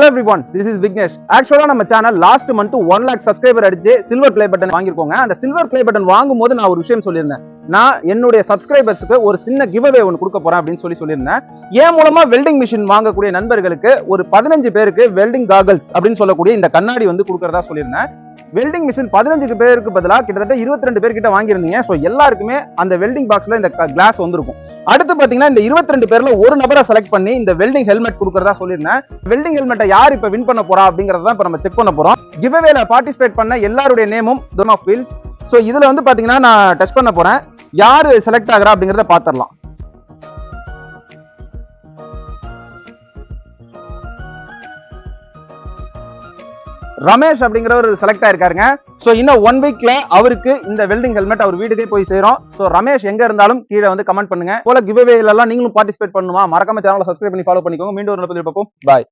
Hello everyone, this is Vignesh. Actually நம்ம channel last month 1 lakh subscriber அடிச்சு silver play button வாங்கிருக்கோங்க. அந்த silver play button வாங்கும்போது நான் ஒரு விஷயம் சொல்லியிருந்தேன். நான் என்னுடைய சப்ஸ்கிரைபர்ஸ்க்கு ஒரு சின்ன கிவ் அவே ஒன்று கொடுக்க போறேன் அப்படின்னு சொல்லியிருந்தேன். என் மூலமா வெல்டிங் மிஷின் வாங்கக்கூடிய நண்பர்களுக்கு ஒரு 15 பேருக்கு வெல்டிங் காகல்ஸ் அப்படின்னு சொல்லக்கூடிய இந்த கண்ணாடி வந்து கொடுக்கறதா சொல்லியிருந்தேன். வெல்டிங் மிஷின் 15 பேருக்கு பதிலாக கிட்டத்தட்ட 22 பேர் கிட்ட வாங்கியிருந்தீங்க. ஸோ எல்லாருக்குமே அந்த வெல்டிங் பாக்ஸ்ல இந்த கிளாஸ் வந்திருக்கும். அடுத்து பாத்தீங்கன்னா இந்த 22 பேர்ல ஒரு நபரை செலக்ட் பண்ணி இந்த வெல்டிங் ஹெல்மெட் கொடுக்கறதா சொல்லியிருந்தேன். வெல்டிங் ஹெல்மெட்டை யார் இப்ப வின் பண்ண போறா அப்படிங்கறத இப்ப நம்ம செக் பண்ண போறோம். கிவ் அவேல பார்ட்டிசிபேட் பண்ண எல்லாருடைய நேமும் தோன் ஆஃப் ஃபீல்ட்ஸ். ஸோ இதுல வந்து பாத்தீங்கன்னா நான் டெஸ்ட் பண்ண போறேன். யாரு செலக்ட் ஆகிறா அப்படிங்கறத பாத்திரலாம். ரமேஷ் அப்படிங்கிறவர் செலக்ட் ஆயிருக்காருங்க. சோ இன்னும் 1 வீக்ல அவருக்கு இந்த வெல்டிங் ஹெல்மெட் அவர் வீட்டுக்கே போய் சேரும். சோ ரமேஷ் எங்க இருந்தாலும் கீழே வந்து கமெண்ட் பண்ணுங்க. போல கிவ் அவேல எல்லாம் நீங்களும் பார்ட்டிசிபேட் பண்ணுமா? மறக்காம சேனலை சப்ஸ்கிரைப் பண்ணி ஃபாலோ பண்ணிக்கோங்க. மீண்டும் ஒரு பதிவில் பார்ப்போம். பாய்.